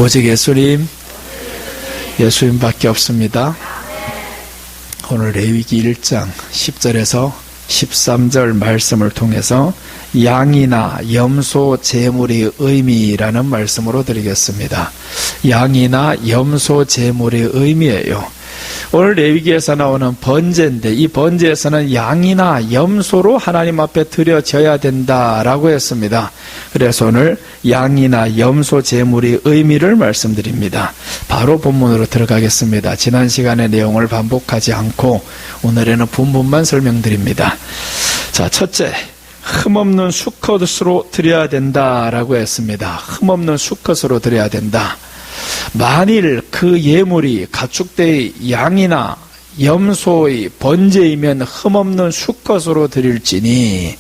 오직 예수님밖에 없습니다. 오늘 레위기 1장 10절에서 13절 말씀을 통해서 양이나 염소 제물의 의미라는 말씀으로 드리겠습니다. 양이나 염소 제물의 의미예요. 오늘 레위기에서 나오는 번제인데, 이 번제에서는 양이나 염소로 하나님 앞에 드려져야 된다라고 했습니다. 그래서 오늘 양이나 염소 제물의 의미를 말씀드립니다. 바로 본문으로 들어가겠습니다. 지난 시간의 내용을 반복하지 않고 오늘에는 본문만 설명드립니다. 자, 첫째, 흠없는 수컷으로 드려야 된다라고 했습니다. 흠없는 수컷으로 드려야 된다. 만일 그 예물이 가축대의 양이나 염소의 번제이면 흠없는 수컷으로 드릴지니,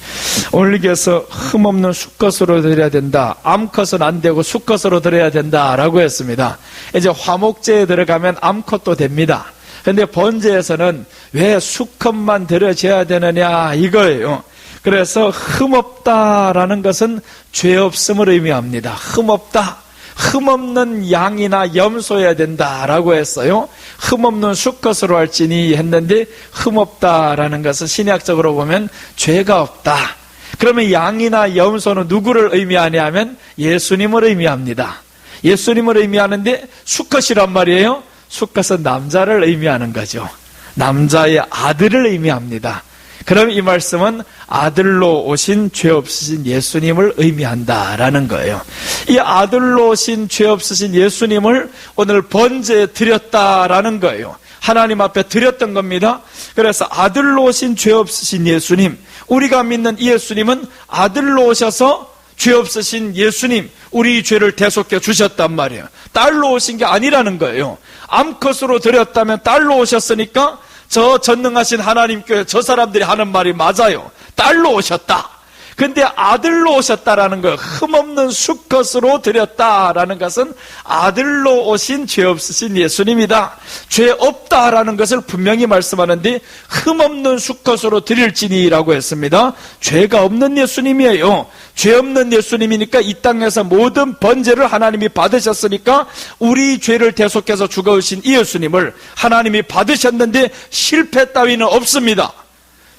오늘께서 흠없는 수컷으로 드려야 된다. 암컷은 안 되고 수컷으로 드려야 된다라고 했습니다. 이제 화목제에 들어가면 암컷도 됩니다. 근데 번제에서는 왜 수컷만 드려져야 되느냐 이거예요. 그래서 흠없다라는 것은 죄 없음을 의미합니다. 흠없다. 흠없는 양이나 염소여야 된다라고 했어요. 흠없는 수컷으로 할지니 했는데, 흠없다라는 것은 신약적으로 보면 죄가 없다. 그러면 양이나 염소는 누구를 의미하냐면 예수님을 의미합니다. 예수님을 의미하는데 수컷이란 말이에요. 수컷은 남자를 의미하는 거죠. 남자의 아들을 의미합니다. 그럼 이 말씀은 아들로 오신 죄 없으신 예수님을 의미한다라는 거예요. 이 아들로 오신 죄 없으신 예수님을 오늘 번제에 드렸다라는 거예요. 하나님 앞에 드렸던 겁니다. 그래서 아들로 오신 죄 없으신 예수님, 우리가 믿는 이 예수님은 아들로 오셔서 죄 없으신 예수님, 우리 죄를 대속해 주셨단 말이에요. 딸로 오신 게 아니라는 거예요. 암컷으로 드렸다면 딸로 오셨으니까 저 전능하신 하나님께 저 사람들이 하는 말이 맞아요. 딸로 오셨다. 근데 아들로 오셨다라는 거예요. 흠없는 수컷으로 드렸다라는 것은 아들로 오신 죄 없으신 예수님이다. 죄 없다라는 것을 분명히 말씀하는데, 흠없는 수컷으로 드릴지니라고 했습니다. 죄가 없는 예수님이에요. 죄 없는 예수님이니까 이 땅에서 모든 번제를 하나님이 받으셨으니까 우리 죄를 대속해서 죽어오신 이 예수님을 하나님이 받으셨는데 실패 따위는 없습니다.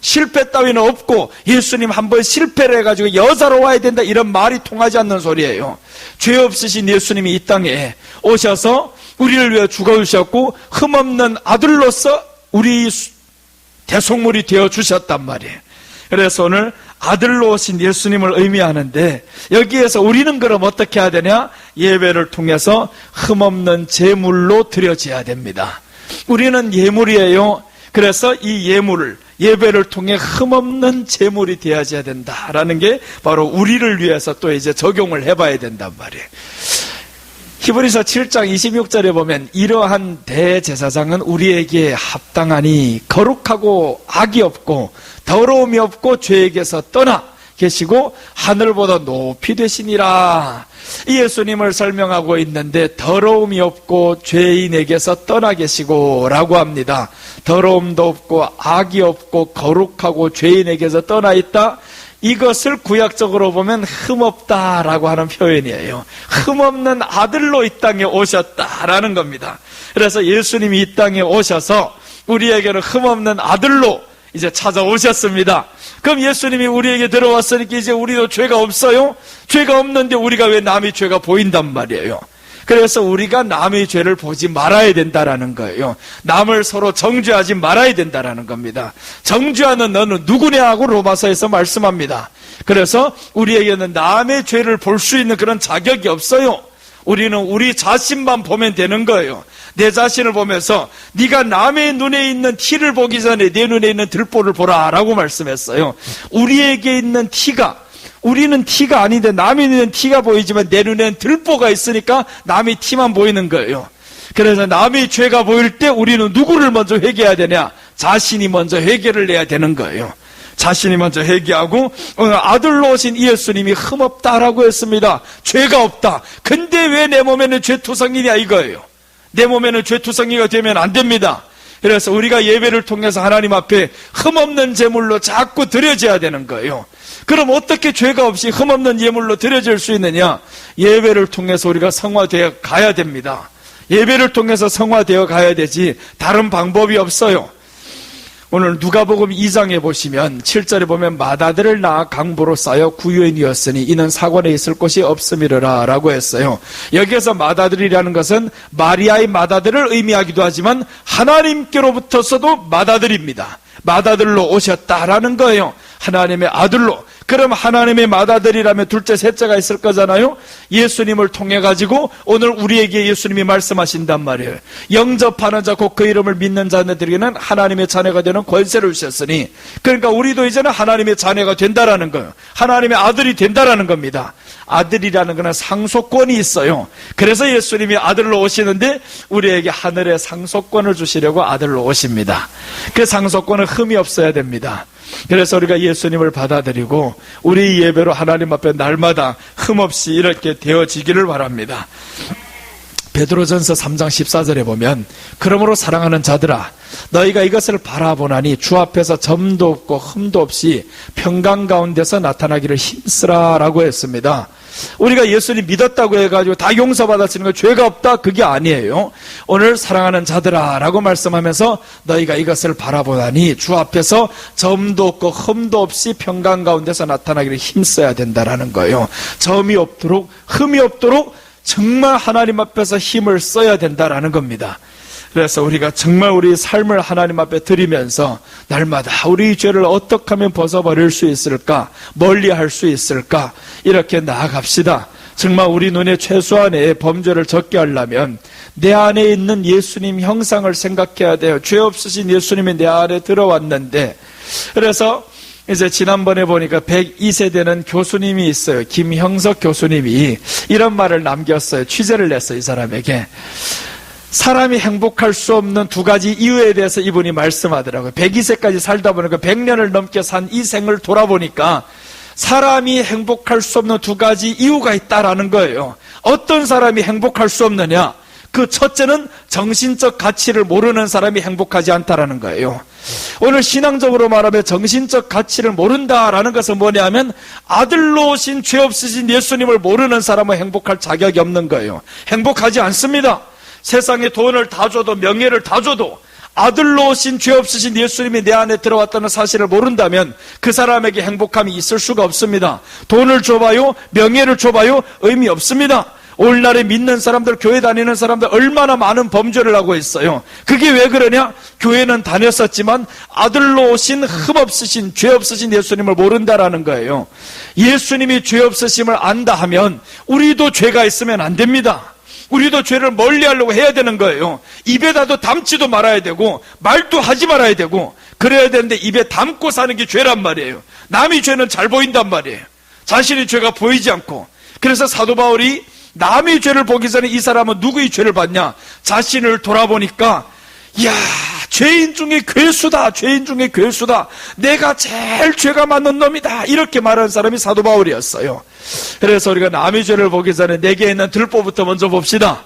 실패 따위는 없고, 예수님 한번 실패를 해가지고 여자로 와야 된다 이런 말이 통하지 않는 소리예요. 죄 없으신 예수님이 이 땅에 오셔서 우리를 위해 죽어주셨고 흠없는 아들로서 우리 대속물이 되어주셨단 말이에요. 그래서 오늘 아들로 오신 예수님을 의미하는데, 여기에서 우리는 그럼 어떻게 해야 되냐? 예배를 통해서 흠없는 제물로 드려져야 됩니다. 우리는 예물이에요. 그래서 이 예배를 통해 흠없는 제물이 되어져야 된다라는 게 바로 우리를 위해서 또 이제 적용을 해봐야 된단 말이에요. 히브리서 7장 26절에 보면, 이러한 대제사장은 우리에게 합당하니 거룩하고 악이 없고 더러움이 없고 죄에게서 떠나 계시고 하늘보다 높이 되시니라. 이 예수님을 설명하고 있는데, 더러움이 없고 죄인에게서 떠나 계시고 라고 합니다. 더러움도 없고 악이 없고 거룩하고 죄인에게서 떠나 있다. 이것을 구약적으로 보면 흠없다라고 하는 표현이에요. 흠없는 아들로 이 땅에 오셨다라는 겁니다. 그래서 예수님이 이 땅에 오셔서 우리에게는 흠없는 아들로 이제 찾아오셨습니다. 그럼 예수님이 우리에게 들어왔으니까 이제 우리도 죄가 없어요? 죄가 없는데 우리가 왜 남의 죄가 보인단 말이에요. 그래서 우리가 남의 죄를 보지 말아야 된다라는 거예요. 남을 서로 정죄하지 말아야 된다라는 겁니다. 정죄하는 너는 누구냐 하고 로마서에서 말씀합니다. 그래서 우리에게는 남의 죄를 볼 수 있는 그런 자격이 없어요. 우리는 우리 자신만 보면 되는 거예요. 내 자신을 보면서 네가 남의 눈에 있는 티를 보기 전에 내 눈에 있는 들보를 보라 라고 말씀했어요. 우리에게 있는 티가, 우리는 티가 아닌데 남의 눈에는 티가 보이지만 내 눈에는 들보가 있으니까 남의 티만 보이는 거예요. 그래서 남의 죄가 보일 때 우리는 누구를 먼저 회개해야 되냐? 자신이 먼저 회개를 해야 되는 거예요. 자신이 먼저 회개하고, 오늘 아들로 오신 예수님이 흠없다라고 했습니다. 죄가 없다. 근데 왜 내 몸에는 죄투성이냐 이거예요. 내 몸에는 죄투성이가 되면 안 됩니다. 그래서 우리가 예배를 통해서 하나님 앞에 흠없는 제물로 자꾸 드려져야 되는 거예요. 그럼 어떻게 죄가 없이 흠없는 예물로 드려질 수 있느냐? 예배를 통해서 우리가 성화되어 가야 됩니다. 예배를 통해서 성화되어 가야 되지 다른 방법이 없어요. 오늘 누가복음 2장에 보시면 7절에 보면 마다들을 낳아 강보로 쌓여 구유인이었으니 이는 사관에 있을 곳이 없음이라 라고 했어요. 여기에서 마다들이라는 것은 마리아의 마다들을 의미하기도 하지만 하나님께로부터서도 마다들입니다. 마다들로 오셨다라는 거예요. 하나님의 아들로. 그럼 하나님의 맏아들이라면 둘째 셋째가 있을 거잖아요. 예수님을 통해 가지고 오늘 우리에게 예수님이 말씀하신단 말이에요. 영접하는 자 곧 그 이름을 믿는 자들에게는 하나님의 자녀가 되는 권세를 주셨으니, 그러니까 우리도 이제는 하나님의 자녀가 된다라는 거예요. 하나님의 아들이 된다라는 겁니다. 아들이라는 것은 상속권이 있어요. 그래서 예수님이 아들로 오시는데 우리에게 하늘의 상속권을 주시려고 아들로 오십니다. 그 상속권은 흠이 없어야 됩니다. 그래서 우리가 예수님을 받아들이고 우리 예배로 하나님 앞에 날마다 흠없이 이렇게 되어지기를 바랍니다. 베드로전서 3장 14절에 보면 그러므로 사랑하는 자들아 너희가 이것을 바라보나니 주 앞에서 점도 없고 흠도 없이 평강 가운데서 나타나기를 힘쓰라 라고 했습니다. 우리가 예수님 믿었다고 해가지고 다 용서받았으니까 거 죄가 없다, 그게 아니에요. 오늘 사랑하는 자들아 라고 말씀하면서 너희가 이것을 바라보나니 주 앞에서 점도 없고 흠도 없이 평강 가운데서 나타나기를 힘써야 된다라는 거예요. 점이 없도록 흠이 없도록 정말 하나님 앞에서 힘을 써야 된다라는 겁니다. 그래서 우리가 정말 우리 삶을 하나님 앞에 드리면서 날마다 우리 죄를 어떻게 하면 벗어버릴 수 있을까, 멀리할 수 있을까, 이렇게 나아갑시다. 정말 우리 눈에 최소한의 범죄를 적게 하려면 내 안에 있는 예수님 형상을 생각해야 돼요. 죄 없으신 예수님이 내 안에 들어왔는데, 그래서 이제 지난번에 보니까 102세대는 교수님이 있어요. 김형석 교수님이 이런 말을 남겼어요. 취재를 냈어요, 이 사람에게. 사람이 행복할 수 없는 두 가지 이유에 대해서 이분이 말씀하더라고요. 102세까지 살다 보니까 100년을 넘게 산 이 생을 돌아보니까 사람이 행복할 수 없는 두 가지 이유가 있다라는 거예요. 어떤 사람이 행복할 수 없느냐? 그 첫째는 정신적 가치를 모르는 사람이 행복하지 않다라는 거예요. 오늘 신앙적으로 말하면 정신적 가치를 모른다라는 것은 뭐냐면 아들로 오신 죄 없으신 예수님을 모르는 사람은 행복할 자격이 없는 거예요. 행복하지 않습니다. 세상에 돈을 다 줘도 명예를 다 줘도 아들로 오신 죄 없으신 예수님이 내 안에 들어왔다는 사실을 모른다면 그 사람에게 행복함이 있을 수가 없습니다. 돈을 줘봐요, 명예를 줘봐요, 의미 없습니다. 오늘날에 믿는 사람들, 교회 다니는 사람들 얼마나 많은 범죄를 하고 있어요. 그게 왜 그러냐? 교회는 다녔었지만 아들로 오신 흠없으신 죄 없으신 예수님을 모른다라는 거예요. 예수님이 죄 없으심을 안다 하면 우리도 죄가 있으면 안 됩니다. 우리도 죄를 멀리하려고 해야 되는 거예요. 입에다도 담지도 말아야 되고 말도 하지 말아야 되고 그래야 되는데 입에 담고 사는 게 죄란 말이에요. 남의 죄는 잘 보인단 말이에요. 자신의 죄가 보이지 않고. 그래서 사도 바울이 남의 죄를 보기 전에 이 사람은 누구의 죄를 봤냐? 자신을 돌아보니까 이야, 죄인 중에 괴수다, 죄인 중에 괴수다, 내가 제일 죄가 많은 놈이다, 이렇게 말하는 사람이 사도 바울이었어요. 그래서 우리가 남의 죄를 보기 전에 내게 있는 들보부터 먼저 봅시다.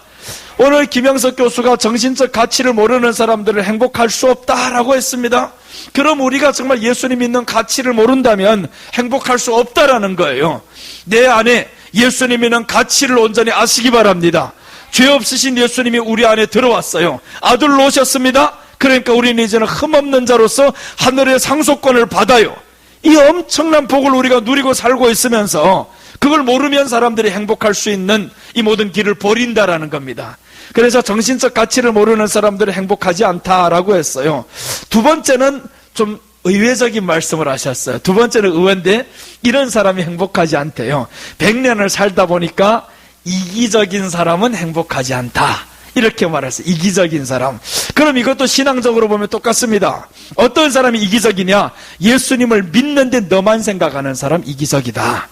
오늘 김영석 교수가 정신적 가치를 모르는 사람들을 행복할 수 없다라고 했습니다. 그럼 우리가 정말 예수님 믿는 가치를 모른다면 행복할 수 없다라는 거예요. 내 안에 예수님 믿는 가치를 온전히 아시기 바랍니다. 죄 없으신 예수님이 우리 안에 들어왔어요. 아들로 오셨습니다. 그러니까 우리는 이제는 흠없는 자로서 하늘의 상속권을 받아요. 이 엄청난 복을 우리가 누리고 살고 있으면서 그걸 모르면 사람들이 행복할 수 있는 이 모든 길을 버린다라는 겁니다. 그래서 정신적 가치를 모르는 사람들은 행복하지 않다라고 했어요. 두 번째는 좀 의외적인 말씀을 하셨어요. 두 번째는 의외인데 이런 사람이 행복하지 않대요. 100년을 살다 보니까 이기적인 사람은 행복하지 않다, 이렇게 말했어요. 이기적인 사람. 그럼 이것도 신앙적으로 보면 똑같습니다. 어떤 사람이 이기적이냐? 예수님을 믿는데 너만 생각하는 사람 이기적이다.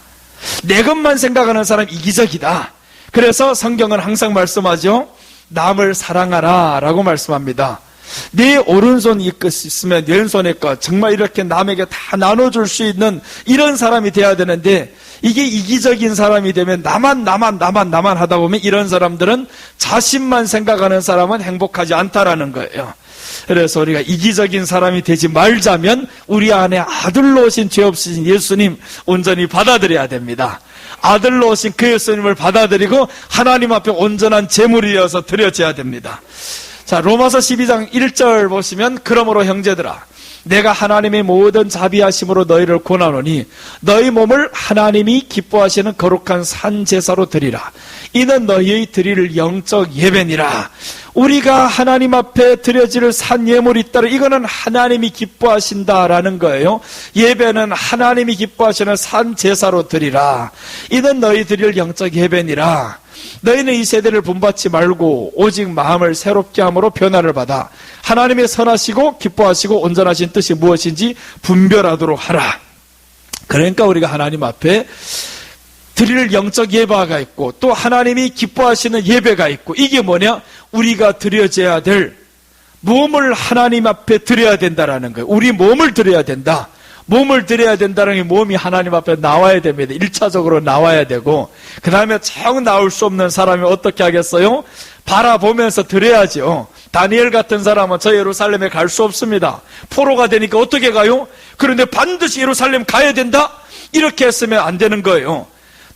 내 것만 생각하는 사람 이기적이다. 그래서 성경은 항상 말씀하죠. 남을 사랑하라 라고 말씀합니다. 내 오른손 있으면 왼손의 것 정말 이렇게 남에게 다 나눠줄 수 있는 이런 사람이 돼야 되는데 이게 이기적인 사람이 되면 나만 하다 보면 이런 사람들은 자신만 생각하는 사람은 행복하지 않다라는 거예요. 그래서 우리가 이기적인 사람이 되지 말자면 우리 안에 아들로 오신 죄 없으신 예수님 온전히 받아들여야 됩니다. 아들로 오신 그 예수님을 받아들이고 하나님 앞에 온전한 제물이 되어서 드려져야 됩니다. 자, 로마서 12장 1절 보시면 그러므로 형제들아 내가 하나님의 모든 자비하심으로 너희를 권하노니 너희 몸을 하나님이 기뻐하시는 거룩한 산 제사로 드리라. 이는 너희의 드릴 영적 예배니라. 우리가 하나님 앞에 드려질 산 예물이 있다라. 이거는 하나님이 기뻐하신다라는 거예요. 예배는 하나님이 기뻐하시는 산 제사로 드리라. 이는 너희 드릴 영적 예배니라. 너희는 이 세대를 본받지 말고 오직 마음을 새롭게 함으로 변화를 받아 하나님의 선하시고 기뻐하시고 온전하신 뜻이 무엇인지 분별하도록 하라. 그러니까 우리가 하나님 앞에 드릴 영적 예배가 있고 또 하나님이 기뻐하시는 예배가 있고, 이게 뭐냐? 우리가 드려져야 될 몸을 하나님 앞에 드려야 된다라는 거예요. 우리 몸을 드려야 된다. 몸을 드려야 된다는 게 몸이 하나님 앞에 나와야 됩니다. 1차적으로 나와야 되고, 그 다음에 정 나올 수 없는 사람이 어떻게 하겠어요? 바라보면서 드려야죠. 다니엘 같은 사람은 저 예루살렘에 갈 수 없습니다. 포로가 되니까 어떻게 가요? 그런데 반드시 예루살렘 가야 된다? 이렇게 했으면 안 되는 거예요.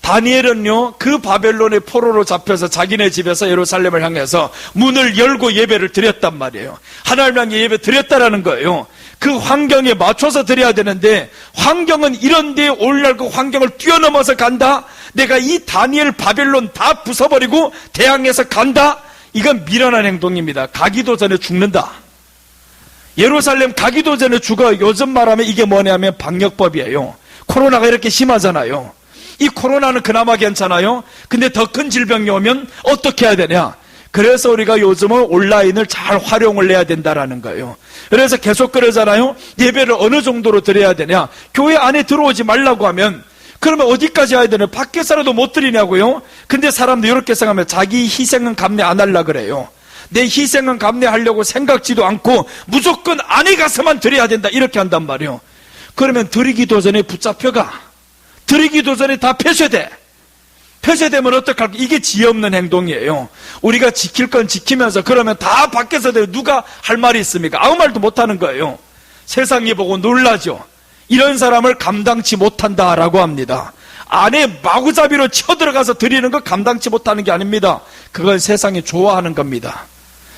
다니엘은요, 그 바벨론의 포로로 잡혀서 자기네 집에서 예루살렘을 향해서 문을 열고 예배를 드렸단 말이에요. 하나님 향해 예배 드렸다라는 거예요. 그 환경에 맞춰서 드려야 되는데, 환경은 이런 데에 오늘날 그 환경을 뛰어넘어서 간다? 내가 이 다니엘 바벨론 다 부숴버리고 대항해서 간다? 이건 미련한 행동입니다. 가기도 전에 죽는다. 예루살렘 가기도 전에 죽어. 요즘 말하면 이게 뭐냐면 방역법이에요. 코로나가 이렇게 심하잖아요. 이 코로나는 그나마 괜찮아요. 근데 더 큰 질병이 오면 어떻게 해야 되냐? 그래서 우리가 요즘은 온라인을 잘 활용을 해야 된다라는 거예요. 그래서 계속 그러잖아요. 예배를 어느 정도로 드려야 되냐? 교회 안에 들어오지 말라고 하면 그러면 어디까지 해야 되냐? 밖에서라도 못 드리냐고요? 근데 사람들 이렇게 생각하면 자기 희생은 감내 안 하려고 그래요. 내 희생은 감내하려고 생각지도 않고 무조건 안에 가서만 드려야 된다 이렇게 한단 말이에요. 그러면 드리기도 전에 붙잡혀가. 드리기도 전에 다 폐쇄돼. 폐쇄되면 어떡할까? 이게 지혜 없는 행동이에요. 우리가 지킬 건 지키면서 그러면 다 밖에서 누가 할 말이 있습니까? 아무 말도 못하는 거예요. 세상이 보고 놀라죠. 이런 사람을 감당치 못한다라고 합니다. 안에 마구잡이로 쳐들어가서 드리는 거 감당치 못하는 게 아닙니다. 그건 세상이 좋아하는 겁니다.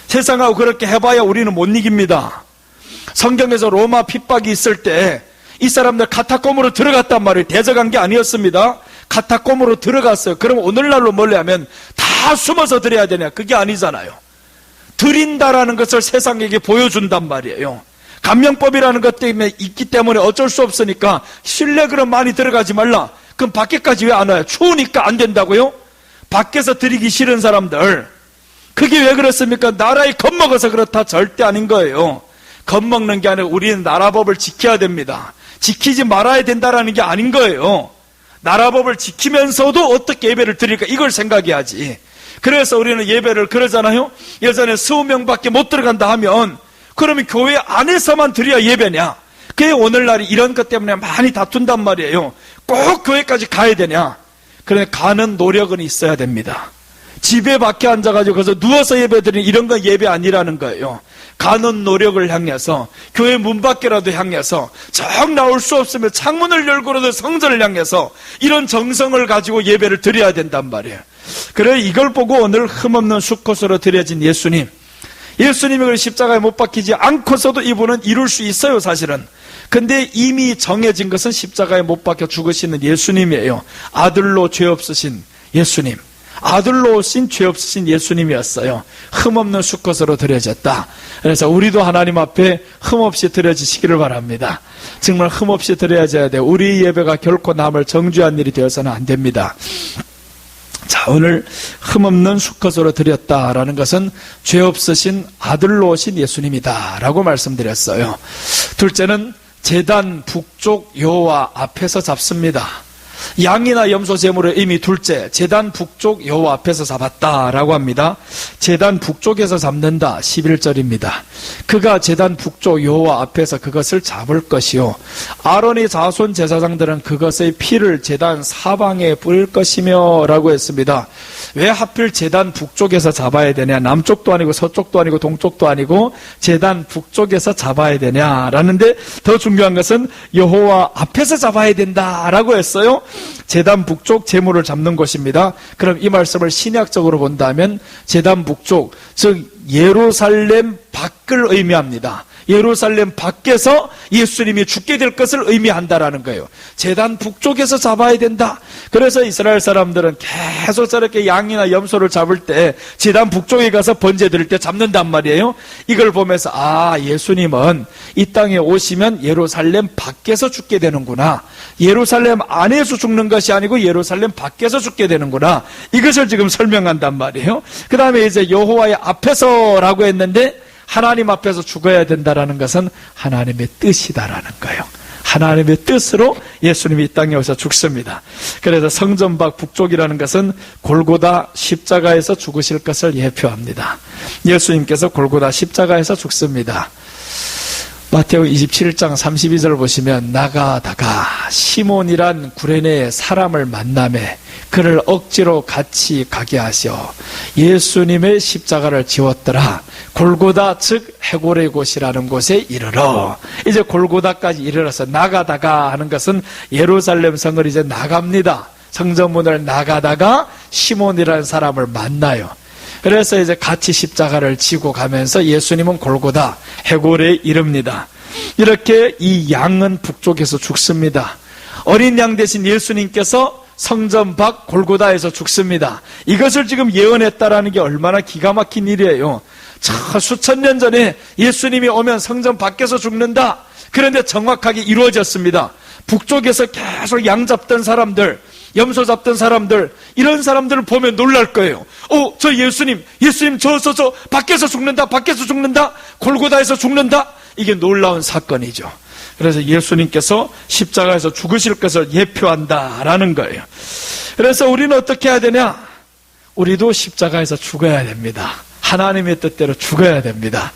세상하고 그렇게 해봐야 우리는 못 이깁니다. 성경에서 로마 핍박이 있을 때 이 사람들 카타콤으로 들어갔단 말이에요. 대적한 게 아니었습니다. 카타콤으로 들어갔어요. 그럼 오늘날로 뭘로 하면 다 숨어서 드려야 되냐? 그게 아니잖아요. 드린다라는 것을 세상에게 보여준단 말이에요. 감명법이라는 것 때문에 있기 때문에 어쩔 수 없으니까 실내 그럼 많이 들어가지 말라. 그럼 밖에까지 왜 안 와요? 추우니까 안 된다고요? 밖에서 드리기 싫은 사람들, 그게 왜 그렇습니까? 나라에 겁먹어서 그렇다? 절대 아닌 거예요. 겁먹는 게 아니라 우리는 나라법을 지켜야 됩니다. 지키지 말아야 된다라는 게 아닌 거예요. 나라법을 지키면서도 어떻게 예배를 드릴까? 이걸 생각해야지. 그래서 우리는 예배를 그러잖아요. 예전에 20명밖에 못 들어간다 하면 그러면 교회 안에서만 드려야 예배냐? 그게 오늘날이 이런 것 때문에 많이 다툰단 말이에요. 꼭 교회까지 가야 되냐? 그런데 가는 노력은 있어야 됩니다. 집에 밖에 앉아가지고 거기서 누워서 예배 드리는 이런 건 예배 아니라는 거예요. 가는 노력을 향해서, 교회 문 밖이라도 향해서, 정 나올 수 없으면 창문을 열고라도 성전을 향해서 이런 정성을 가지고 예배를 드려야 된단 말이에요. 그래 이걸 보고 오늘 흠없는 수컷으로 드려진 예수님, 예수님이 그 십자가에 못 박히지 않고서도 이분은 이룰 수 있어요, 사실은. 근데 이미 정해진 것은 십자가에 못 박혀 죽으시는 예수님이에요. 아들로 죄 없으신 예수님, 아들로 오신 죄 없으신 예수님이었어요. 흠없는 수컷으로 드려졌다. 그래서 우리도 하나님 앞에 흠없이 드려지시기를 바랍니다. 정말 흠없이 드려져야 돼요. 우리 예배가 결코 남을 정죄한 일이 되어서는 안 됩니다. 자, 오늘 흠없는 수컷으로 드렸다라는 것은 죄 없으신 아들로 오신 예수님이다 라고 말씀드렸어요. 둘째는 제단 북쪽 요와 앞에서 잡습니다. 양이나 염소 제물의 의미 둘째, 제단 북쪽 여호와 앞에서 잡았다라고 합니다. 제단 북쪽에서 잡는다, 11절입니다. 그가 제단 북쪽 여호와 앞에서 그것을 잡을 것이요, 아론의 자손 제사장들은 그것의 피를 제단 사방에 뿌릴 것이며 라고 했습니다. 왜 하필 제단 북쪽에서 잡아야 되냐? 남쪽도 아니고 서쪽도 아니고 동쪽도 아니고 제단 북쪽에서 잡아야 되냐라는데, 더 중요한 것은 여호와 앞에서 잡아야 된다라고 했어요. 제단 북쪽 제물을 잡는 곳입니다. 그럼 이 말씀을 신약적으로 본다면 제단 북쪽, 즉 예루살렘 밖을 의미합니다. 예루살렘 밖에서 예수님이 죽게 될 것을 의미한다라는 거예요. 제단 북쪽에서 잡아야 된다. 그래서 이스라엘 사람들은 계속 저렇게 양이나 염소를 잡을 때 제단 북쪽에 가서 번제 드릴 때 잡는단 말이에요. 이걸 보면서 예수님은 이 땅에 오시면 예루살렘 밖에서 죽게 되는구나, 예루살렘 안에서 죽는 것이 아니고 예루살렘 밖에서 죽게 되는구나, 이것을 지금 설명한단 말이에요. 그 다음에 이제 여호와의 앞에서라고 했는데, 하나님 앞에서 죽어야 된다라는 것은 하나님의 뜻이다라는 거예요. 하나님의 뜻으로 예수님이 이 땅에 오셔 죽습니다. 그래서 성전 밖 북쪽이라는 것은 골고다 십자가에서 죽으실 것을 예표합니다. 예수님께서 골고다 십자가에서 죽습니다. 마태오 27장 32절 보시면, 나가다가 시몬이란 구레네의 사람을 만나매 그를 억지로 같이 가게 하셔 예수님의 십자가를 지웠더라. 골고다 즉 해골의 곳이라는 곳에 이르러, 이제 골고다까지 이르러서 나가다가 하는 것은 예루살렘 성을 이제 나갑니다. 성전문을 나가다가 시몬이라는 사람을 만나요. 그래서 이제 같이 십자가를 지고 가면서 예수님은 골고다 해골에 이릅니다. 이렇게 이 양은 북쪽에서 죽습니다. 어린 양 대신 예수님께서 성전 밖 골고다에서 죽습니다. 이것을 지금 예언했다라는 게 얼마나 기가 막힌 일이에요. 수천 년 전에 예수님이 오면 성전 밖에서 죽는다. 그런데 정확하게 이루어졌습니다. 북쪽에서 계속 양 잡던 사람들, 염소 잡던 사람들, 이런 사람들을 보면 놀랄 거예요. 저 예수님 저 밖에서 죽는다, 골고다에서 죽는다. 이게 놀라운 사건이죠. 그래서 예수님께서 십자가에서 죽으실 것을 예표한다라는 거예요. 그래서 우리는 어떻게 해야 되냐? 우리도 십자가에서 죽어야 됩니다. 하나님의 뜻대로 죽어야 됩니다.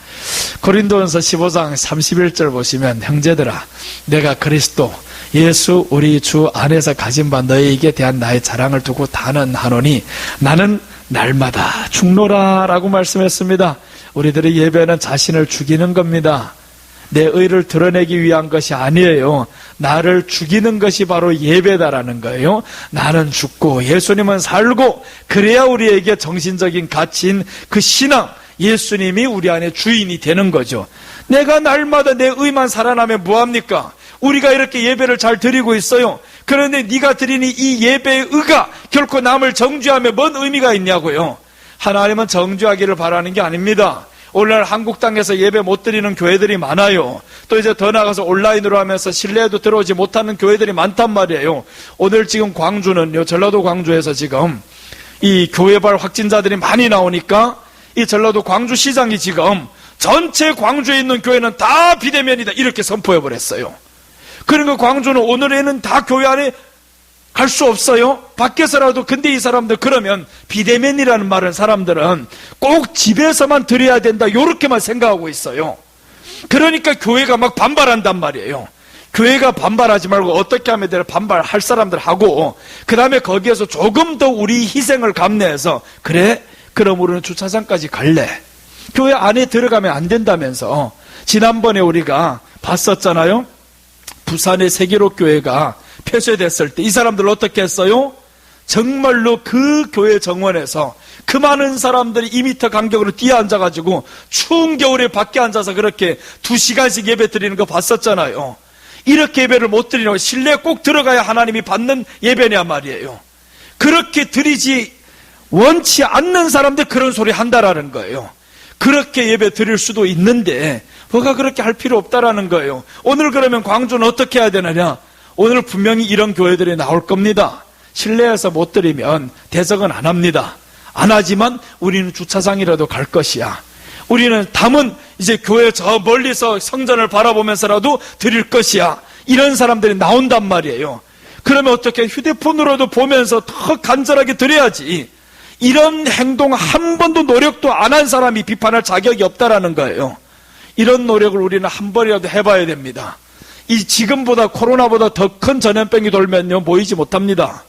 고린도전서 15장 31절 보시면, 형제들아 내가 그리스도 예수 우리 주 안에서 가진 바 너희에게 대한 나의 자랑을 두고 단언하노니 나는 날마다 죽노라 라고 말씀했습니다. 우리들의 예배는 자신을 죽이는 겁니다. 내 의를 드러내기 위한 것이 아니에요. 나를 죽이는 것이 바로 예배다라는 거예요. 나는 죽고 예수님은 살고, 그래야 우리에게 정신적인 가치인 그 신앙, 예수님이 우리 안에 주인이 되는 거죠. 내가 날마다 내 의만 살아나면 뭐합니까? 우리가 이렇게 예배를 잘 드리고 있어요. 그런데 네가 드리는 이 예배의 의가 결코 남을 정죄하며 뭔 의미가 있냐고요. 하나님은 정죄하기를 바라는 게 아닙니다. 오늘날 한국 땅에서 예배 못 드리는 교회들이 많아요. 또 이제 더 나가서 온라인으로 하면서 실내에도 들어오지 못하는 교회들이 많단 말이에요. 오늘 지금 광주는요, 전라도 광주에서 지금 이 교회발 확진자들이 많이 나오니까 이 전라도 광주시장이 지금 전체 광주에 있는 교회는 다 비대면이다 이렇게 선포해버렸어요. 그러니까 광주는 오늘에는 다 교회 안에 갈 수 없어요. 밖에서라도. 근데 이 사람들 그러면 비대면이라는 말은 사람들은 꼭 집에서만 드려야 된다 이렇게만 생각하고 있어요. 그러니까 교회가 막 반발한단 말이에요. 교회가 반발하지 말고 어떻게 하면 되나 반발할 사람들 하고, 그 다음에 거기에서 조금 더 우리 희생을 감내해서, 그래? 그럼 우리는 주차장까지 갈래? 교회 안에 들어가면 안 된다면서. 지난번에 우리가 봤었잖아요. 부산의 세계로교회가 폐쇄됐을 때 이 사람들 어떻게 했어요? 정말로 그 교회 정원에서 그 많은 사람들이 2m 간격으로 뒤에 앉아가지고 추운 겨울에 밖에 앉아서 그렇게 2시간씩 예배 드리는 거 봤었잖아요. 이렇게 예배를 못 드리냐고. 실내에 꼭 들어가야 하나님이 받는 예배냐 말이에요. 그렇게 드리지 원치 않는 사람들 그런 소리 한다라는 거예요. 그렇게 예배 드릴 수도 있는데 뭐가 그렇게 할 필요 없다라는 거예요. 오늘 그러면 광주는 어떻게 해야 되느냐? 오늘 분명히 이런 교회들이 나올 겁니다. 실내에서 못 드리면 대적은 안 합니다. 안 하지만 우리는 주차장이라도 갈 것이야. 우리는 담은 이제 교회 저 멀리서 성전을 바라보면서라도 드릴 것이야. 이런 사람들이 나온단 말이에요. 그러면 어떻게 휴대폰으로도 보면서 더 간절하게 드려야지. 이런 행동 한 번도 노력도 안 한 사람이 비판할 자격이 없다라는 거예요. 이런 노력을 우리는 한 번이라도 해봐야 됩니다. 이 지금보다 코로나보다 더 큰 전염병이 돌면요 모이지 못합니다.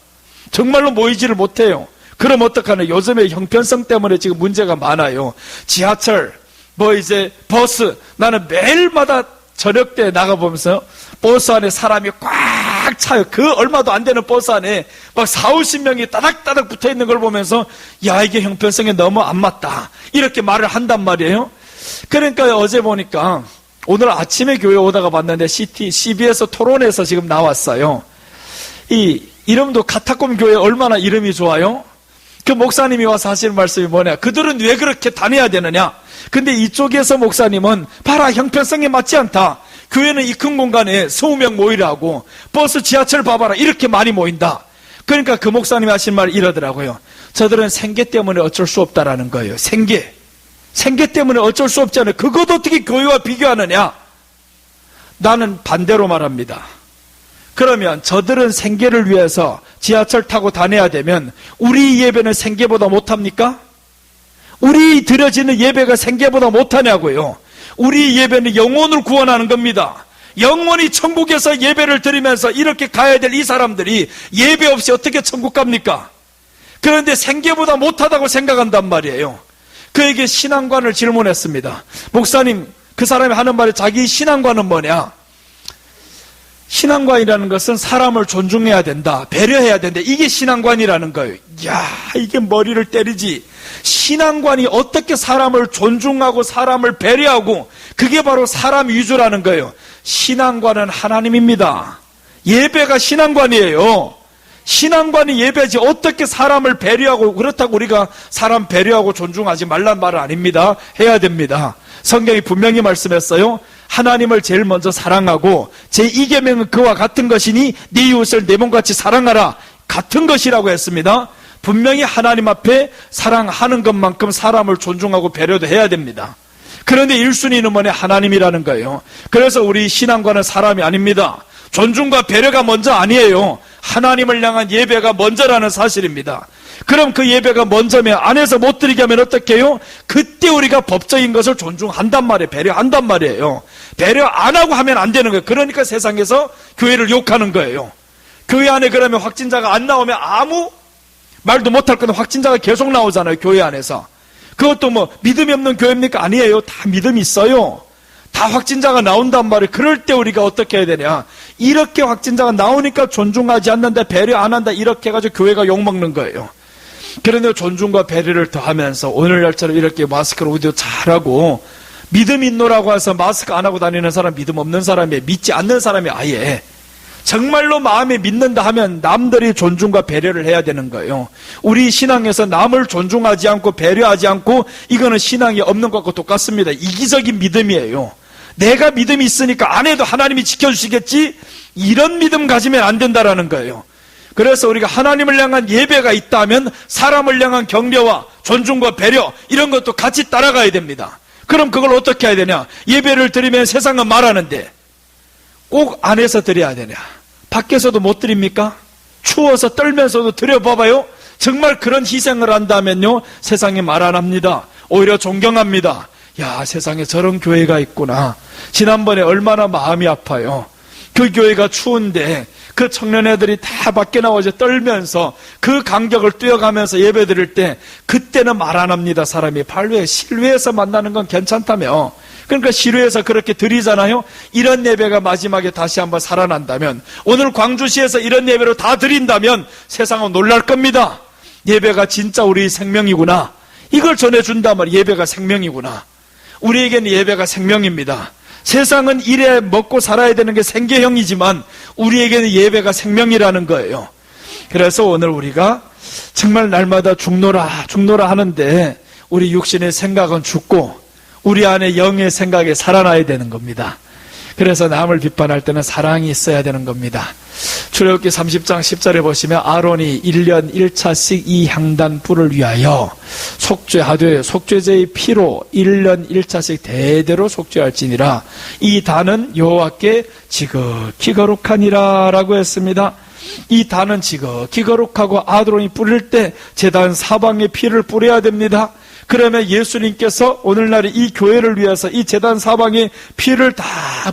정말로 모이지를 못해요. 그럼 어떡하나? 요즘에 형편성 때문에 지금 문제가 많아요. 지하철, 버스, 나는 매일마다 저녁 때 나가보면서 버스 안에 사람이 꽉 차요. 그 얼마도 안 되는 버스 안에 막 40~50명이 따닥따닥 붙어 있는 걸 보면서 야, 이게 형편성에 너무 안 맞다, 이렇게 말을 한단 말이에요. 그러니까 어제 보니까 오늘 아침에 교회 오다가 봤는데 CBS 토론에서 지금 나왔어요. 이 이름도 카타콤 교회 얼마나 이름이 좋아요? 그 목사님이 와서 하시는 말씀이 뭐냐? 그들은 왜 그렇게 다녀야 되느냐? 근데 이쪽에서 목사님은 봐라, 형편성에 맞지 않다. 교회는 이 큰 공간에 20명 모이라고, 버스, 지하철 봐봐라, 이렇게 많이 모인다. 그러니까 그 목사님이 하신 말이 이러더라고요. 저들은 생계 때문에 어쩔 수 없다라는 거예요. 생계 때문에 어쩔 수 없잖아요. 그것도 어떻게 교회와 비교하느냐? 나는 반대로 말합니다. 그러면 저들은 생계를 위해서 지하철 타고 다녀야 되면 우리 예배는 생계보다 못합니까? 우리 드려지는 예배가 생계보다 못하냐고요. 우리 예배는 영혼을 구원하는 겁니다. 영원히 천국에서 예배를 드리면서 이렇게 가야 될 이 사람들이 예배 없이 어떻게 천국 갑니까? 그런데 생계보다 못하다고 생각한단 말이에요. 그에게 신앙관을 질문했습니다. 목사님, 그 사람이 하는 말이 자기 신앙관은 뭐냐? 신앙관이라는 것은 사람을 존중해야 된다, 배려해야 된다, 이게 신앙관이라는 거예요. 이야, 이게 머리를 때리지. 신앙관이 어떻게 사람을 존중하고 사람을 배려하고, 그게 바로 사람 위주라는 거예요. 신앙관은 하나님입니다. 예배가 신앙관이에요. 신앙관이 예배지 어떻게 사람을 배려하고, 그렇다고 우리가 사람 배려하고 존중하지 말란 말은 아닙니다. 해야 됩니다. 성경이 분명히 말씀했어요. 하나님을 제일 먼저 사랑하고 제2계명은 그와 같은 것이니 네 이웃을 내 몸같이 사랑하라, 같은 것이라고 했습니다. 분명히 하나님 앞에 사랑하는 것만큼 사람을 존중하고 배려도 해야 됩니다. 그런데 1순위는 뭐냐? 하나님이라는 거예요. 그래서 우리 신앙과는 사람이 아닙니다. 존중과 배려가 먼저 아니에요. 하나님을 향한 예배가 먼저라는 사실입니다. 그럼 그 예배가 먼저면 안에서 못 드리게 하면 어떻게 해요? 그때 우리가 법적인 것을 존중한단 말이에요. 배려한단 말이에요. 배려 안 하고 하면 안 되는 거예요. 그러니까 세상에서 교회를 욕하는 거예요. 교회 안에 그러면 확진자가 안 나오면 아무 말도 못할 건데 확진자가 계속 나오잖아요. 교회 안에서. 그것도 뭐 믿음이 없는 교회입니까? 아니에요. 다 믿음이 있어요. 다 확진자가 나온단 말이에요. 그럴 때 우리가 어떻게 해야 되냐? 이렇게 확진자가 나오니까 존중하지 않는다, 배려 안 한다, 이렇게 해가지고 교회가 욕먹는 거예요. 그런데 존중과 배려를 더하면서 오늘날처럼 이렇게 마스크를 우리도 잘하고, 믿음 있노라고 해서 마스크 안 하고 다니는 사람 믿음 없는 사람이에요. 믿지 않는 사람이 아예. 정말로 마음에 믿는다 하면 남들이 존중과 배려를 해야 되는 거예요. 우리 신앙에서 남을 존중하지 않고 배려하지 않고, 이거는 신앙이 없는 것과 똑같습니다. 이기적인 믿음이에요. 내가 믿음이 있으니까 안 해도 하나님이 지켜주시겠지, 이런 믿음 가지면 안 된다라는 거예요. 그래서 우리가 하나님을 향한 예배가 있다면 사람을 향한 격려와 존중과 배려, 이런 것도 같이 따라가야 됩니다. 그럼 그걸 어떻게 해야 되냐? 예배를 드리면 세상은 말하는데 꼭 안에서 드려야 되냐? 밖에서도 못 드립니까? 추워서 떨면서도 드려봐봐요. 정말 그런 희생을 한다면요, 세상이 말 안 합니다. 오히려 존경합니다. 야, 세상에 저런 교회가 있구나. 지난번에 얼마나 마음이 아파요. 그 교회가 추운데 그 청년애들이 다 밖에 나와서 떨면서 그 간격을 뛰어가면서 예배 드릴 때, 그때는 말 안 합니다. 사람이 발외, 실외에서 만나는 건 괜찮다며. 그러니까 실외에서 그렇게 드리잖아요. 이런 예배가 마지막에 다시 한번 살아난다면, 오늘 광주시에서 이런 예배로 다 드린다면 세상은 놀랄 겁니다. 예배가 진짜 우리 생명이구나, 이걸 전해준다면 예배가 생명이구나. 우리에게는 예배가 생명입니다. 세상은 일에 먹고 살아야 되는 게 생계형이지만 우리에게는 예배가 생명이라는 거예요. 그래서 오늘 우리가 정말 날마다 죽노라 하는데 우리 육신의 생각은 죽고 우리 안에 영의 생각이 살아나야 되는 겁니다. 그래서 남을 비판할 때는 사랑이 있어야 되는 겁니다. 출애굽기 30장 10절에 보시면 아론이 1년 1차씩 이 향단 뿔을 위하여 속죄하되 속죄제의 피로 1년 1차씩 대대로 속죄할지니라. 이 단은 여호와께 지극히 거룩하니라 라고 했습니다. 이 단은 지극히 거룩하고 아드론이 뿌릴 때 제단 사방에 피를 뿌려야 됩니다. 그러면 예수님께서 오늘날 이 교회를 위해서 이 제단 사방에 피를 다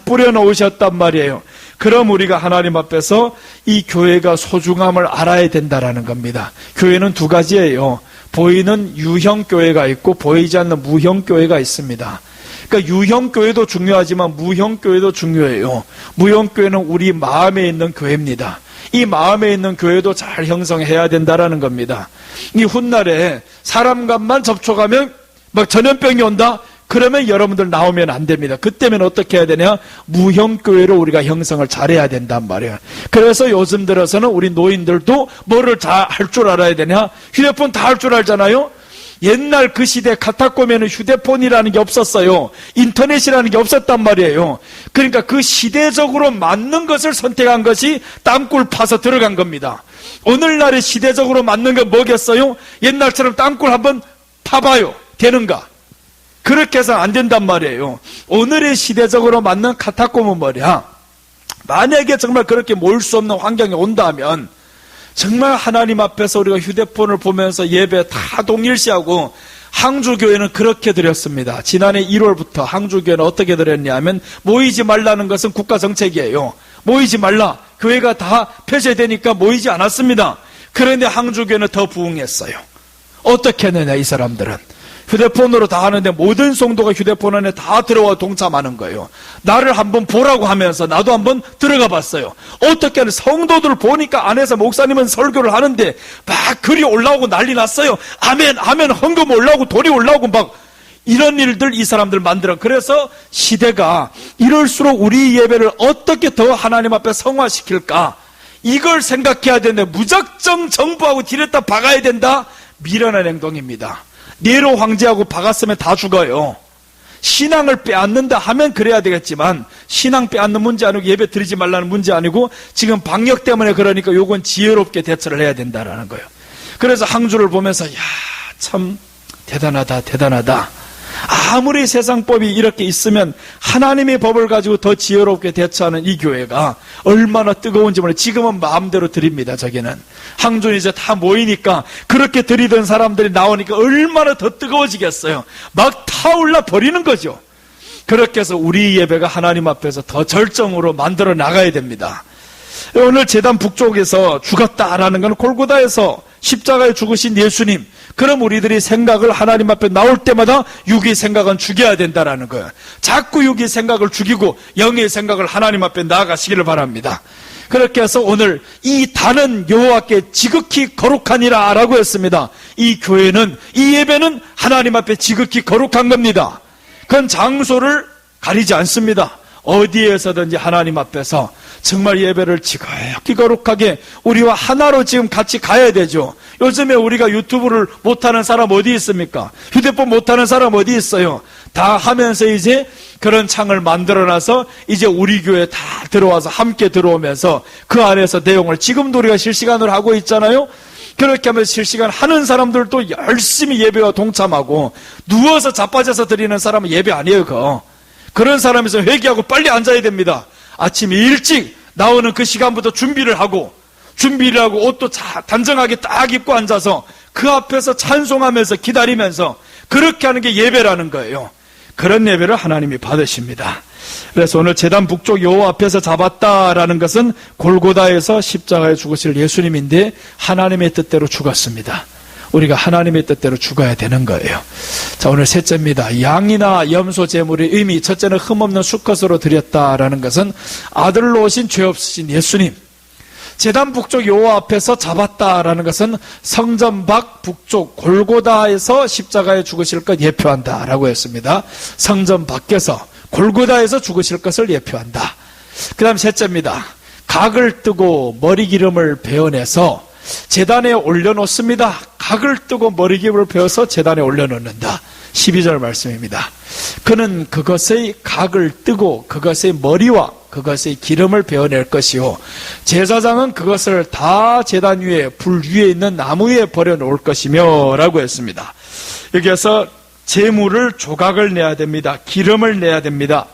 뿌려 놓으셨단 말이에요. 그럼 우리가 하나님 앞에서 이 교회가 소중함을 알아야 된다라는 겁니다. 교회는 두 가지예요. 보이는 유형 교회가 있고 보이지 않는 무형 교회가 있습니다. 그러니까 유형 교회도 중요하지만 무형 교회도 중요해요. 무형 교회는 우리 마음에 있는 교회입니다. 이 마음에 있는 교회도 잘 형성해야 된다라는 겁니다. 이 훗날에 사람과만 접촉하면 막 전염병이 온다? 그러면 여러분들 나오면 안 됩니다. 그때면 어떻게 해야 되냐? 무형교회로 우리가 형성을 잘해야 된단 말이에요. 그래서 요즘 들어서는 우리 노인들도 뭐를 잘 할 줄 알아야 되냐? 휴대폰 다 할 줄 알잖아요? 옛날 그 시대 카타콤에는 휴대폰이라는 게 없었어요. 인터넷이라는 게 없었단 말이에요. 그러니까 그 시대적으로 맞는 것을 선택한 것이 땅굴 파서 들어간 겁니다. 오늘날의 시대적으로 맞는 건 뭐겠어요? 옛날처럼 땅굴 한번 파봐요. 되는가? 그렇게 해서 안 된단 말이에요. 오늘의 시대적으로 맞는 카타콤은 뭐냐? 만약에 정말 그렇게 모일 수 없는 환경이 온다면 정말 하나님 앞에서 우리가 휴대폰을 보면서 예배 다 동일시하고, 항주교회는 그렇게 드렸습니다. 지난해 1월부터 항주교회는 어떻게 드렸냐면 모이지 말라는 것은 국가정책이에요. 모이지 말라. 교회가 다 폐쇄되니까 모이지 않았습니다. 그런데 항주교회는 더 부응했어요. 어떻게 했느냐 이 사람들은. 휴대폰으로 다 하는데 모든 성도가 휴대폰 안에 다 들어와 동참하는 거예요. 나를 한번 보라고 하면서 나도 한번 들어가 봤어요. 어떻게 하는 성도들 보니까 안에서 목사님은 설교를 하는데 막 글이 올라오고 난리 났어요. 아멘 아멘 헌금 올라오고 돈이 올라오고 막 이런 일들 이 사람들 만들어. 그래서 시대가 이럴수록 우리 예배를 어떻게 더 하나님 앞에 성화시킬까, 이걸 생각해야 되는데 무작정 정부하고 뒤에다 박아야 된다? 미련한 행동입니다. 네로 황제하고 박았으면 다 죽어요. 신앙을 빼앗는다 하면 그래야 되겠지만 신앙 빼앗는 문제 아니고 예배 드리지 말라는 문제 아니고 지금 방역 때문에 그러니까 요건 지혜롭게 대처를 해야 된다라는 거예요. 그래서 항주를 보면서 야, 참 대단하다 대단하다. 아무리 세상법이 이렇게 있으면 하나님의 법을 가지고 더 지혜롭게 대처하는 이 교회가 얼마나 뜨거운지 몰라요. 지금은 마음대로 드립니다. 저기는 항주는 이제 다 모이니까 그렇게 드리던 사람들이 나오니까 얼마나 더 뜨거워지겠어요. 막 타올라 버리는 거죠. 그렇게 해서 우리 예배가 하나님 앞에서 더 절정으로 만들어 나가야 됩니다. 오늘 제단 북쪽에서 죽었다라는 건 골고다에서 십자가에 죽으신 예수님. 그럼 우리들이 생각을 하나님 앞에 나올 때마다 육의 생각은 죽여야 된다라는 거예요. 자꾸 육의 생각을 죽이고 영의 생각을 하나님 앞에 나아가시기를 바랍니다. 그렇게 해서 오늘 이 단은 여호와께 지극히 거룩하니라 라고 했습니다. 이 교회는, 이 예배는 하나님 앞에 지극히 거룩한 겁니다. 그건 장소를 가리지 않습니다. 어디에서든지 하나님 앞에서 정말 예배를 지극히 거룩하게 우리와 하나로 지금 같이 가야 되죠. 요즘에 우리가 유튜브를 못하는 사람 어디 있습니까? 휴대폰 못하는 사람 어디 있어요? 다 하면서 이제 그런 창을 만들어놔서 이제 우리 교회에 다 들어와서 함께 들어오면서 그 안에서 내용을 지금도 우리가 실시간으로 하고 있잖아요. 그렇게 하면서 실시간 하는 사람들도 열심히 예배와 동참하고, 누워서 자빠져서 드리는 사람은 예배 아니에요. 그런 사람에서 회개하고 빨리 앉아야 됩니다. 아침 일찍 나오는 그 시간부터 준비를 하고 옷도 단정하게 딱 입고 앉아서 그 앞에서 찬송하면서 기다리면서 그렇게 하는 게 예배라는 거예요. 그런 예배를 하나님이 받으십니다. 그래서 오늘 제단 북쪽 여호와 앞에서 잡았다라는 것은 골고다에서 십자가에 죽으실 예수님인데 하나님의 뜻대로 죽었습니다. 우리가 하나님의 뜻대로 죽어야 되는 거예요. 자, 오늘 셋째입니다. 양이나 염소 제물의 의미. 첫째는 흠없는 수컷으로 드렸다라는 것은 아들로 오신 죄 없으신 예수님. 제단 북쪽 여호와 앞에서 잡았다라는 것은 성전 밖 북쪽 골고다에서 십자가에 죽으실 것 예표한다라고 했습니다. 성전 밖에서 골고다에서 죽으실 것을 예표한다. 그 다음 셋째입니다. 각을 뜨고 머리 기름을 베어내서 제단에 올려놓습니다. 각을 뜨고 머리기름을 베어서 제단에 올려놓는다. 12절 말씀입니다. 그는 그것의 각을 뜨고 그것의 머리와 그것의 기름을 베어낼 것이요, 제사장은 그것을 다 제단 위에 불 위에 있는 나무 위에 버려놓을 것이며 라고 했습니다. 여기에서 제물을 조각을 내야 됩니다. 기름을 내야 됩니다.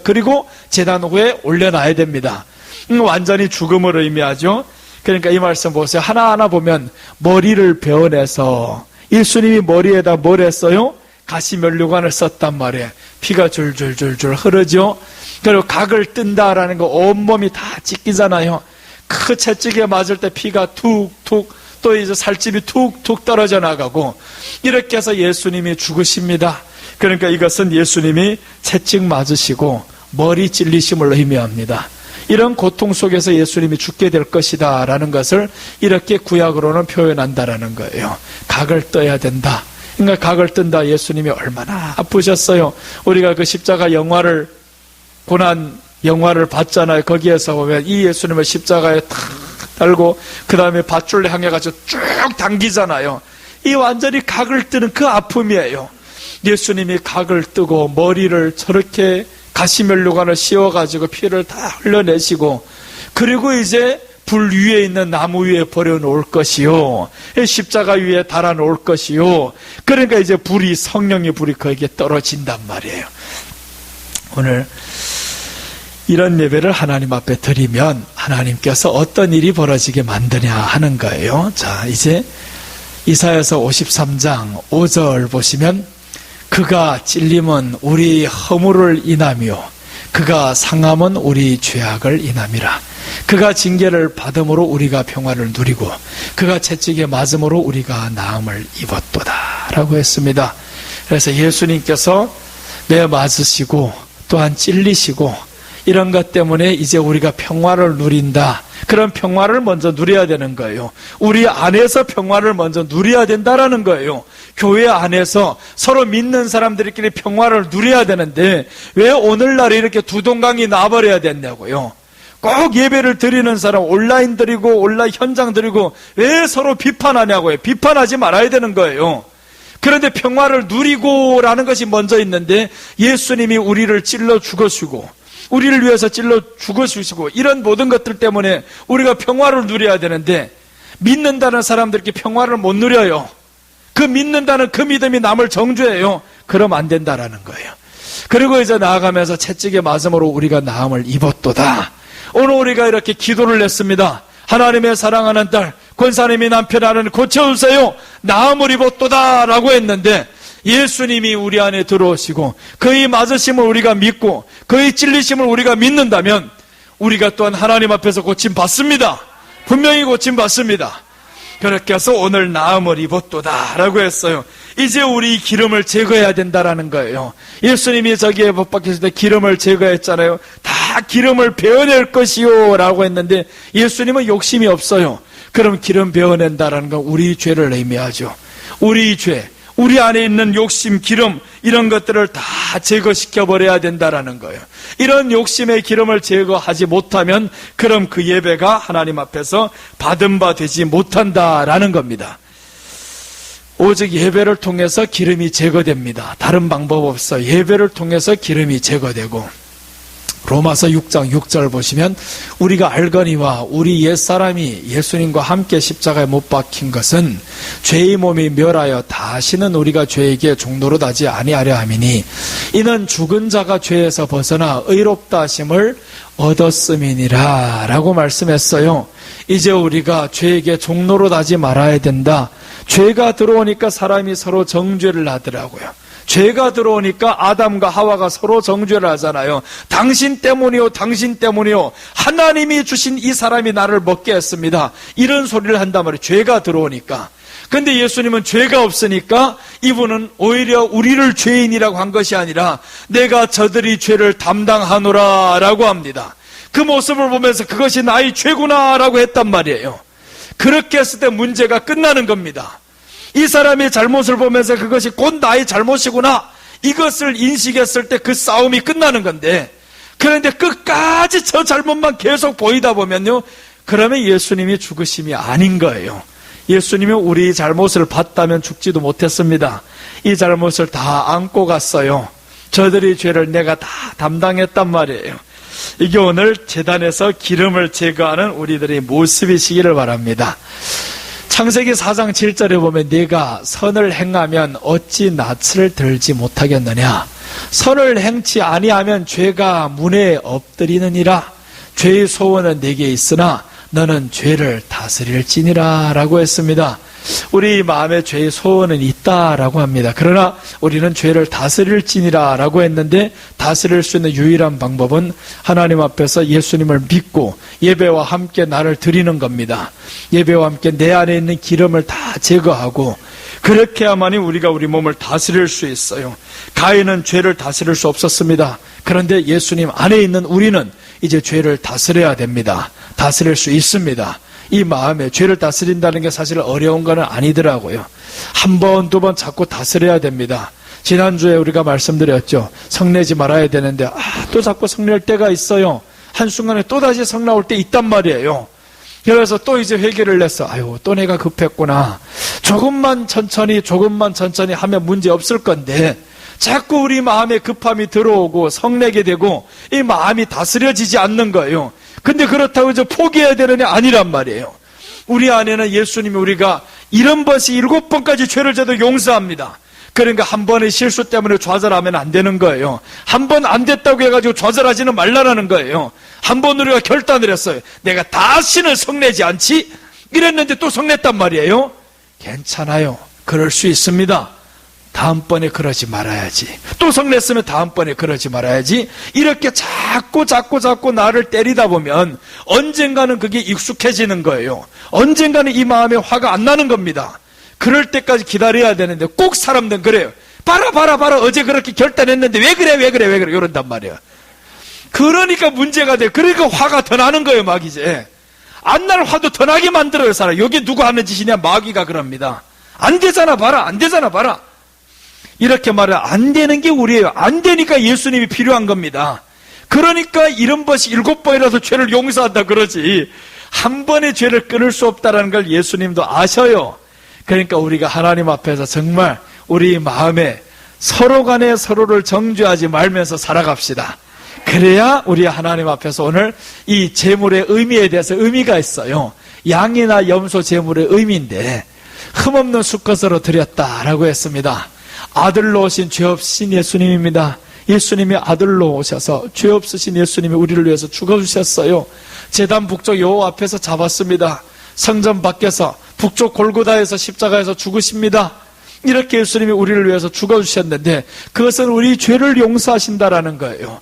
그리고 제단 후에 올려놔야 됩니다. 완전히 죽음을 의미하죠. 그러니까 이 말씀 보세요. 하나하나 보면 머리를 베어내서 예수님이 머리에다 뭘 했어요? 가시면류관을 썼단 말이에요. 피가 줄줄줄줄 흐르죠. 그리고 각을 뜬다라는 거 온몸이 다 찢기잖아요. 그 채찍에 맞을 때 피가 툭툭, 또 이제 살집이 툭툭 떨어져 나가고, 이렇게 해서 예수님이 죽으십니다. 그러니까 이것은 예수님이 채찍 맞으시고 머리 찔리심을 의미합니다. 이런 고통 속에서 예수님이 죽게 될 것이다 라는 것을 이렇게 구약으로는 표현한다라는 거예요. 각을 떠야 된다. 그러니까 각을 뜬다. 예수님이 얼마나 아프셨어요. 우리가 그 십자가 영화를, 고난 영화를 봤잖아요. 거기에서 보면 이 예수님을 십자가에 탁 달고 그 다음에 밧줄로 향해가지고 쭉 당기잖아요. 이 완전히 각을 뜨는 그 아픔이에요. 예수님이 각을 뜨고 머리를 저렇게 가시면류관을 씌워가지고 피를 다 흘려내시고, 그리고 이제 불 위에 있는 나무 위에 버려놓을 것이요, 십자가 위에 달아놓을 것이요. 그러니까 이제 불이, 성령의 불이 거기에 떨어진단 말이에요. 오늘 이런 예배를 하나님 앞에 드리면 하나님께서 어떤 일이 벌어지게 만드냐 하는 거예요. 자, 이제 이사야서 53장 5절 보시면, 그가 찔림은 우리 허물을 인하며 그가 상함은 우리 죄악을 인함이라. 그가 징계를 받음으로 우리가 평화를 누리고 그가 채찍에 맞음으로 우리가 나음을 입었도다 라고 했습니다. 그래서 예수님께서 매 맞으시고 또한 찔리시고 이런 것 때문에 이제 우리가 평화를 누린다. 그런 평화를 먼저 누려야 되는 거예요. 우리 안에서 평화를 먼저 누려야 된다라는 거예요. 교회 안에서 서로 믿는 사람들끼리 평화를 누려야 되는데 왜 오늘날 이렇게 두동강이 나버려야 됐냐고요. 꼭 예배를 드리는 사람 온라인 드리고 온라인 현장 드리고 왜 서로 비판하냐고요. 비판하지 말아야 되는 거예요. 그런데 평화를 누리고라는 것이 먼저 있는데, 예수님이 우리를 찔러 죽으시고 우리를 위해서 찔러 죽으시고 이런 모든 것들 때문에 우리가 평화를 누려야 되는데, 믿는다는 사람들께 평화를 못 누려요. 그 믿는다는 그 믿음이 남을 정죄해요. 그럼 안 된다라는 거예요. 그리고 이제 나아가면서 채찍에 맞음으로 우리가 나음을 입었도다. 오늘 우리가 이렇게 기도를 했습니다. 하나님의 사랑하는 딸 권사님이 남편 안을 고쳐주세요. 나음을 입었도다 라고 했는데, 예수님이 우리 안에 들어오시고 그의 맞으심을 우리가 믿고 그의 찔리심을 우리가 믿는다면 우리가 또한 하나님 앞에서 고침받습니다. 분명히 고침받습니다. 그렇게 해서 오늘 나음을 입었도다 라고 했어요. 이제 우리 기름을 제거해야 된다라는 거예요. 예수님이 저기에 못 박혔을 때 기름을 제거했잖아요. 다 기름을 베어낼 것이요 라고 했는데, 예수님은 욕심이 없어요. 그럼 기름 베어낸다라는 건 우리 죄를 의미하죠. 우리 죄, 우리 안에 있는 욕심, 기름, 이런 것들을 다 제거시켜버려야 된다라는 거예요. 이런 욕심의 기름을 제거하지 못하면 그럼 그 예배가 하나님 앞에서 받은 바 되지 못한다라는 겁니다. 오직 예배를 통해서 기름이 제거됩니다. 다른 방법 없어요. 예배를 통해서 기름이 제거되고, 로마서 6장 6절 보시면 우리가 알거니와 우리 옛사람이 예수님과 함께 십자가에 못 박힌 것은 죄의 몸이 멸하여 다시는 우리가 죄에게 종노릇 하지 아니하려 함이니 이는 죽은 자가 죄에서 벗어나 의롭다 하심을 얻었음이니라 라고 말씀했어요. 이제 우리가 죄에게 종노릇 하지 말아야 된다. 죄가 들어오니까 사람이 서로 정죄를 하더라고요. 죄가 들어오니까 아담과 하와가 서로 정죄를 하잖아요. 당신 때문이요, 당신 때문이요. 하나님이 주신 이 사람이 나를 먹게 했습니다. 이런 소리를 한단 말이에요. 죄가 들어오니까. 근데 예수님은 죄가 없으니까 이분은 오히려 우리를 죄인이라고 한 것이 아니라 내가 저들이 죄를 담당하노라 라고 합니다. 그 모습을 보면서 그것이 나의 죄구나 라고 했단 말이에요. 그렇게 했을 때 문제가 끝나는 겁니다. 이 사람의 잘못을 보면서 그것이 곧 나의 잘못이구나, 이것을 인식했을 때 그 싸움이 끝나는 건데, 그런데 끝까지 저 잘못만 계속 보이다 보면요, 그러면 예수님이 죽으심이 아닌 거예요. 예수님이 우리 잘못을 봤다면 죽지도 못했습니다. 이 잘못을 다 안고 갔어요. 저들의 죄를 내가 다 담당했단 말이에요. 이게 오늘 제단에서 기름을 제거하는 우리들의 모습이시기를 바랍니다. 창세기 4장 7절에 보면 네가 선을 행하면 어찌 낯을 들지 못하겠느냐. 선을 행치 아니하면 죄가 문에 엎드리느니라. 죄의 소원은 네게 있으나 너는 죄를 다스릴지니라 라고 했습니다. 우리 마음에 죄의 소원은 있다라고 합니다. 그러나 우리는 죄를 다스릴지니라 라고 했는데, 다스릴 수 있는 유일한 방법은 하나님 앞에서 예수님을 믿고 예배와 함께 나를 드리는 겁니다. 예배와 함께 내 안에 있는 기름을 다 제거하고, 그렇게야만이 우리가 우리 몸을 다스릴 수 있어요. 가인은 죄를 다스릴 수 없었습니다. 그런데 예수님 안에 있는 우리는 이제 죄를 다스려야 됩니다. 다스릴 수 있습니다. 이 마음에 죄를 다스린다는 게 사실 어려운 건 아니더라고요. 한 번, 두 번 자꾸 다스려야 됩니다. 지난주에 우리가 말씀드렸죠. 성내지 말아야 되는데 또 자꾸 성낼 때가 있어요. 한순간에 또다시 성 나올 때 있단 말이에요. 그래서 또 이제 회개를 냈어. 아유, 또 내가 급했구나. 조금만 천천히 하면 문제 없을 건데, 자꾸 우리 마음에 급함이 들어오고 성내게 되고 이 마음이 다스려지지 않는 거예요. 근데 그렇다고 이제 포기해야 되는 게 아니란 말이에요. 우리 안에는 예수님이 우리가 70번씩 7번까지 죄를 져도 용서합니다. 그러니까 한 번의 실수 때문에 좌절하면 안 되는 거예요. 한 번 안 됐다고 해가지고 좌절하지는 말라라는 거예요. 한 번 우리가 결단을 했어요. 내가 다시는 성내지 않지? 이랬는데 또 성냈단 말이에요. 괜찮아요. 그럴 수 있습니다. 다음번에 그러지 말아야지. 또 성냈으면 다음번에 그러지 말아야지. 이렇게 자꾸 나를 때리다 보면 언젠가는 그게 익숙해지는 거예요. 언젠가는 이 마음에 화가 안 나는 겁니다. 그럴 때까지 기다려야 되는데 꼭 사람들은 그래요. 봐라 어제 그렇게 결단했는데 왜 그래 이런단 말이에요. 그러니까 문제가 돼. 그러니까 화가 더 나는 거예요. 막 이제 안 날 화도 더 나게 만들어요. 사람. 여기 누가 하는 짓이냐? 마귀가 그럽니다. 안 되잖아 봐라. 이렇게 말해. 안 되는 게 우리예요. 안 되니까 예수님이 필요한 겁니다. 그러니까 70번씩 7번이라도 죄를 용서한다 그러지, 한 번의 죄를 끊을 수 없다는 걸 예수님도 아셔요. 그러니까 우리가 하나님 앞에서 정말 우리 마음에 서로 간에 서로를 정죄하지 말면서 살아갑시다. 그래야 우리 하나님 앞에서 오늘 이 제물의 의미에 대해서 의미가 있어요. 양이나 염소 제물의 의미인데 흠없는 수컷으로 드렸다라고 했습니다. 아들로 오신 죄 없으신 예수님입니다. 예수님이 아들로 오셔서 죄 없으신 예수님이 우리를 위해서 죽어주셨어요. 제단 북쪽 여호와 앞에서 잡았습니다. 성전 밖에서 북쪽 골고다에서 십자가에서 죽으십니다. 이렇게 예수님이 우리를 위해서 죽어주셨는데 그것은 우리 죄를 용서하신다라는 거예요.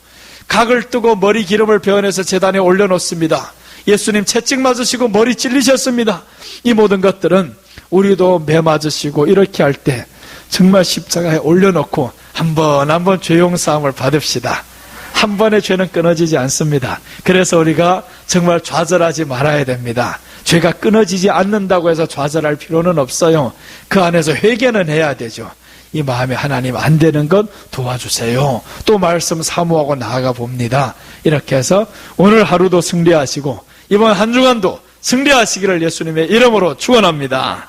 각을 뜨고 머리 기름을 베어내서 제단에 올려놓습니다. 예수님 채찍 맞으시고 머리 찔리셨습니다. 이 모든 것들은 우리도 매 맞으시고 이렇게 할 때 정말 십자가에 올려놓고 한 번 죄 용서함을 받읍시다. 한 번의 죄는 끊어지지 않습니다. 그래서 우리가 정말 좌절하지 말아야 됩니다. 죄가 끊어지지 않는다고 해서 좌절할 필요는 없어요. 그 안에서 회개는 해야 되죠. 이 마음에 하나님 안 되는 것 도와주세요. 또 말씀 사모하고 나아가 봅니다. 이렇게 해서 오늘 하루도 승리하시고 이번 한 주간도 승리하시기를 예수님의 이름으로 축원합니다.